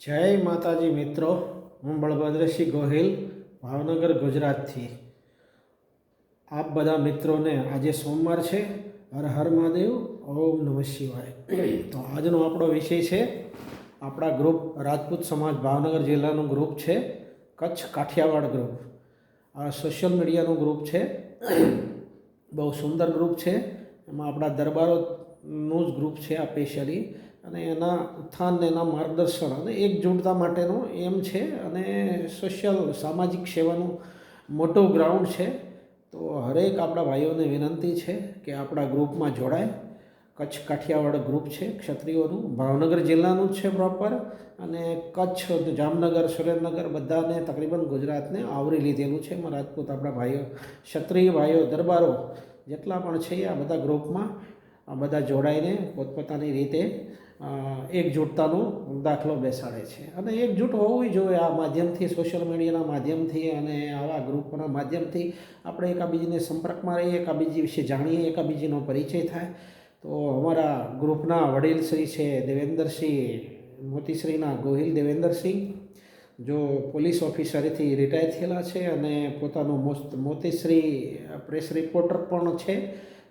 જય માતાજી મિત્રો, હું બળભદ્રસિંહ ગોહિલ ભાવનગર ગુજરાતથી આપ બધા મિત્રોને આજે સોમવાર છે. હર હર મહાદેવ, ઓમ નમઃ શિવાય. તો આજનો આપણો વિષય છે આપણા ગ્રુપ રાજપૂત સમાજ ભાવનગર જિલ્લાનું ગ્રુપ છે, કચ્છ કાઠિયાવાડ ગ્રુપ. આ સોશિયલ મીડિયાનું ગ્રુપ છે, બહુ સુંદર ગ્રુપ છે. એમાં આપણા દરબારોનું જ ગ્રુપ છે આ સ્પેશિયલી, અને એના ઉત્થાન ને એના માર્ગદર્શન અને એકજૂટતા માટેનો એમ છે, અને સોશિયલ સામાજિક સેવાનું મોટું ગ્રાઉન્ડ છે. તો હરેક આપણા ભાઈઓને વિનંતી છે કે આપણા ગ્રુપમાં જોડાય. કચ્છ કાઠિયાવાડ ગ્રુપ છે ક્ષત્રિયોનું, ભાવનગર જિલ્લાનું જ છે પ્રોપર, અને કચ્છ, જામનગર, સુરેન્દ્રનગર બધાને તકરીબન ગુજરાતને આવરી લીધેલું છે. એમાં રાજપૂત આપણા ભાઈઓ, ક્ષત્રિય ભાઈઓ, દરબારો જેટલા પણ છે આ બધા ગ્રુપમાં આ બધા જોડાઈને પોતપોતાની રીતે એકજૂટતાનો દાખલો બેસાડે છે. અને એકજૂટ હોવું જોઈએ આ માધ્યમથી, સોશિયલ મીડિયાના માધ્યમથી અને આવા ગ્રુપના માધ્યમથી આપણે એકાબીજીને સંપર્કમાં રહીએ, એકાબીજી વિશે જાણીએ, એકાબીજીનો પરિચય થાય. તો અમારા ગ્રુપના વડીલ શ્રી છે દેવેન્દ્રસિંહ, મોતીશ્રીના ગોહિલ દેવેન્દ્રસિંહ, જો પોલીસ ઓફિસરથી રિટાયર થયેલા છે અને પોતાનું મોતીશ્રી પ્રેસ રિપોર્ટર પણ છે,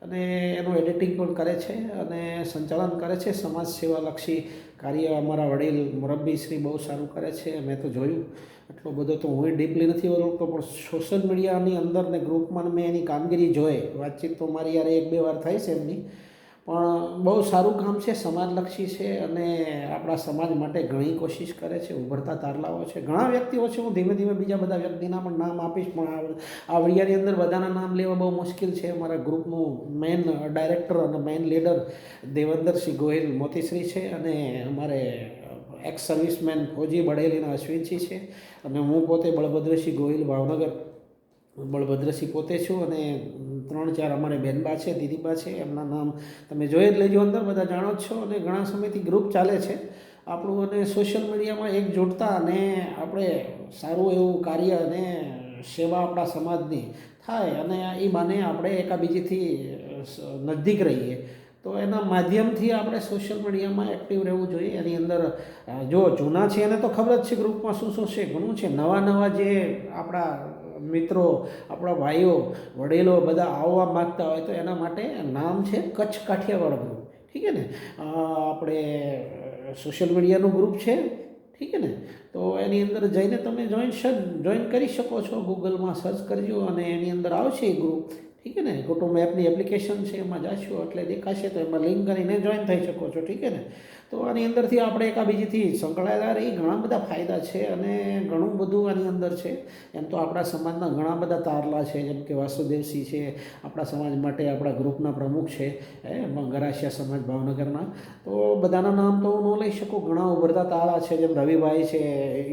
અને એનું એડિટિંગ પણ કરે છે અને સંચાલન કરે છે. સમાજ સેવાલક્ષી કાર્ય અમારા વડીલ મુરબ્બી શ્રી બહુ સારું કરે છે. મેં તો જોયું, એટલો બધો તો હું ડીપલી નથી ઓળખતો, પણ સોશિયલ મીડિયાની અંદર ને ગ્રુપમાં મેં એની કામગીરી જોઈ. વાતચીત તો મારી યાર એક બે વાર થઈ છે એમની, પણ બહુ સારું કામ છે, સમાજલક્ષી છે, અને આપણા સમાજ માટે ઘણી કોશિશ કરે છે. ઉભરતા તારલાઓ છે, ઘણા વ્યક્તિઓ છે. હું ધીમે ધીમે બીજા બધા વ્યક્તિના પણ નામ આપીશ, પણ આ વિડિયાની અંદર બધાના નામ લેવા બહુ મુશ્કેલ છે. અમારા ગ્રુપનું મેઇન ડાયરેક્ટર અને મેઇન લીડર દેવેન્દ્રસિંહ ગોહિલ મોતીશ્રી છે, અને અમારે એક્સ સર્વિસમેન ફોજી બડેલીના અશ્વિનસિંહ છે, અને હું પોતે બળભદ્રસિંહ ગોહિલ ભાવનગર બળભદ્રસિંહ પોતે છું. અને 3-4 અમારે બહેનબા છે, દીદીબા છે, એમના નામ તમે જોઈ જ લેજો, અંદર બધા જાણો જ છો. અને ઘણા સમયથી ગ્રુપ ચાલે છે આપણું, અને સોશિયલ મીડિયામાં એકજૂટતા અને આપણે સારું એવું કાર્ય અને સેવા આપણા સમાજની થાય, અને એ બાને આપણે એકાબીજીથી નજદીક રહીએ. તો એના માધ્યમથી આપણે સોશિયલ મીડિયામાં એક્ટિવ રહેવું જોઈએ. એની અંદર જો જૂના છે એને તો ખબર જ છે ગ્રુપમાં શું શું છે, ઘણું છે. નવા જે આપણા મિત્રો, આપણા ભાઈઓ, વડીલો બધા આવવા માગતા હોય તો એના માટે નામ છે કચ્છ કાઠિયાવાડ ગ્રુપ. ઠીક છે ને, આપણે સોશિયલ મીડિયાનું ગ્રુપ છે. ઠીક છે ને, તો એની અંદર જઈને તમે જોઈન કરી શકો છો. ગૂગલમાં સર્ચ કરજો અને એની અંદર આવશે એ ગ્રુપ. ઠીક છે ને, કુટુંબ એપની એપ્લિકેશન છે, એમાં જશો એટલે દેખાશે, તો એમાં લિંક કરીને જોઈન થઈ શકો છો. ઠીક છે ને, તો આની અંદરથી આપણે એકાબીજીથી સંકળાયેલા રહી, ઘણા બધા ફાયદા છે અને ઘણું બધું આની અંદર છે. એમ તો આપણા સમાજના ઘણા બધા તારલા છે, જેમ કે વાસુદેવસિંહ છે, આપણા સમાજ માટે આપણા ગ્રુપના પ્રમુખ છે, ગરાસિયા સમાજ ભાવનગરના. તો બધાના નામ તો હું ન લઈ શકું. ઘણા ઉભરતા તારા છે, જેમ રવિભાઈ છે,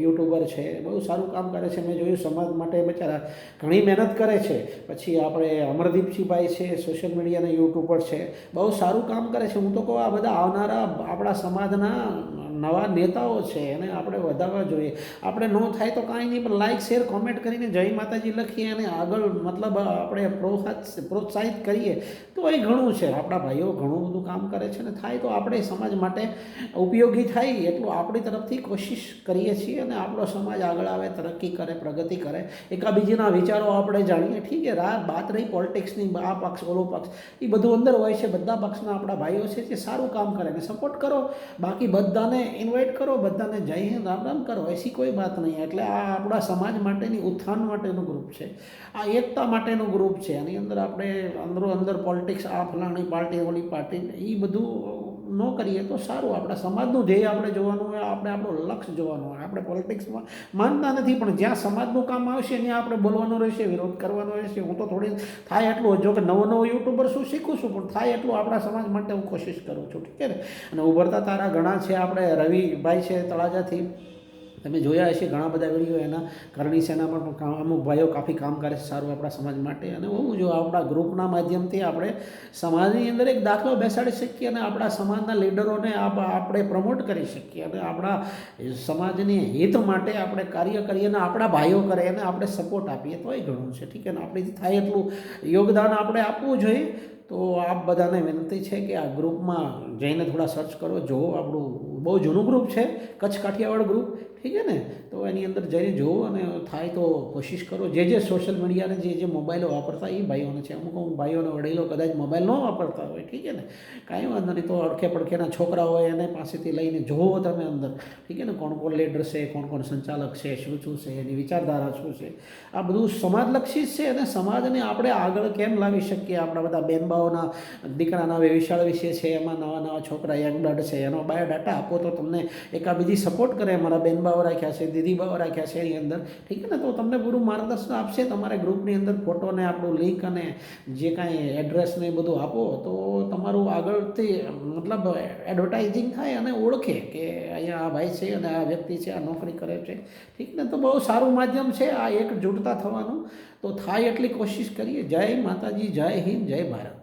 યુટ્યુબર છે, બહુ સારું કામ કરે છે. મેં જોયું સમાજ માટે બિચારા ઘણી મહેનત કરે છે. પછી આપણે અમરદીપસિંહભાઈ છે, સોશિયલ મીડિયાના યુટ્યુબર છે, બહુ સારું કામ કરે છે. હું તો કહું આ બધા આવનારા આપણા સમાજના નવા નેતાઓ છે, એને આપણે વધારવા જોઈએ. આપણે ન થાય તો કાંઈ નહીં, પણ લાઇક, શેર, કોમેન્ટ કરીને જય માતાજી લખીએ અને આગળ મતલબ આપણે પ્રોત્સાહિત કરીએ તો એ ઘણું છે. આપણા ભાઈઓ ઘણું બધું કામ કરે છે, ને થાય તો આપણે સમાજ માટે ઉપયોગી થાય એટલું આપણી તરફથી કોશિશ કરીએ છીએ, અને આપણો સમાજ આગળ આવે, તરક્કી કરે, પ્રગતિ કરે, એકાબીજીના વિચારો આપણે જાણીએ. ઠીક છે, વાત રહી પોલિટિક્સની, આ પક્ષ ઓલો પક્ષ, એ બધું અંદર હોય છે. બધા પક્ષના આપણા ભાઈઓ છે જે સારું કામ કરે ને સપોર્ટ કરો. બાકી બધાને ઇન્વાઇટ કરો, બધાને જય હિન્દ, રામ રામ કરો, એસી કોઈ વાત નહીં. એટલે આ આપણા સમાજ માટેની ઉત્થાન માટેનું ગ્રુપ છે, આ એકતા માટેનું ગ્રુપ છે. આની અંદર આપણે અંદર પોલિટિક્સ, આ ફલાણી પાર્ટી, ઓલી પાર્ટી, એ બધું ન કરીએ તો સારું. આપણા સમાજનું ધ્યેય આપણે જોવાનું હોય, આપણે આપણું લક્ષ્ય જોવાનું હોય. આપણે પોલિટિક્સમાં માનતા નથી, પણ જ્યાં સમાજનું કામ આવશે ત્યાં આપણે બોલવાનું રહેશે, વિરોધ કરવાનો રહેશે. હું તો થોડી થાય એટલું, જો કે નવો યુટ્યુબર શું શીખું છું, પણ થાય એટલું આપણા સમાજ માટે હું કોશિશ કરું છું. ઠીક છે ને, અને ઉભરતા તારા ઘણા છે. આપણે રવિભાઈ છે તળાજાથી, તમે જોયા હશે ઘણા બધા વિડીયો એના. કરણી સેનામાં પણ અમુક ભાઈઓ કાફી કામ કરે છે સારું આપણા સમાજ માટે. અને હું જો આપણા ગ્રુપના માધ્યમથી આપણે સમાજની અંદર એક દાખલો બેસાડી શકીએ, અને આપણા સમાજના લીડરોને આપણે પ્રમોટ કરી શકીએ, અને આપણા સમાજની હિત માટે આપણે કાર્ય કરીએ, અને આપણા ભાઈઓ કરે એને આપણે સપોર્ટ આપીએ તો એ ઘણું છે. ઠીક છે ને, આપણીથી થાય એટલું યોગદાન આપણે આપવું જોઈએ. તો આપ બધાને વિનંતી છે કે આ ગ્રુપમાં જઈને થોડા સર્ચ કરો, જુઓ આપણું બહુ જૂનું ગ્રુપ છે, કચ્છ કાઠિયાવાડ ગ્રુપ, ઠીક છે ને. તો એની અંદર જઈને જુઓ અને થાય તો કોશિશ કરો. જે સોશિયલ મીડિયાને જે મોબાઈલો વાપરતા એ ભાઈઓને છે, અમુક ભાઈઓને વડીલો કદાચ મોબાઈલ ન વાપરતા હોય, ઠીક છે ને, કાંઈ વાંધો નહીં. તો અડખે પડખેના છોકરા હોય એને પાસેથી લઈને જુઓ તમે અંદર, ઠીક છે ને, કોણ કોણ લીડર છે, કોણ સંચાલક છે, શું છે, એની વિચારધારા શું છે. આ બધું સમાજલક્ષી જ છે અને સમાજને આપણે આગળ કેમ લાવી શકીએ. આપણા બધા બેનબાઓના દીકરાના વિશાળ વિશે છે, એમાં નવા છોકરા યંગ બ્લડ છે, એનો બાયોડાટા આપો તો તમને બીજી સપોર્ટ કરે. અમારા બેનબાઓ રાખ્યા છે, દીદીબાઓ રાખ્યા છે એની અંદર, ઠીક છે ને. તો તમને પૂરું માર્ગદર્શન આપશે. તમારે ગ્રુપની અંદર ફોટોને આપણું લિંક અને જે કાંઈ એડ્રેસને એ બધું આપો તો તમારું આગળથી મતલબ એડવર્ટાઇઝિંગ થાય અને ઓળખે કે અહીંયા આ ભાઈ છે અને આ વ્યક્તિ છે, આ નોકરી કરે છે, ઠીક ને. તો બહુ સારું માધ્યમ છે આ એકજૂટતા થવાનું. તો થાય એટલી કોશિશ કરીએ. જય માતાજી, જય હિન્દ, જય ભારત.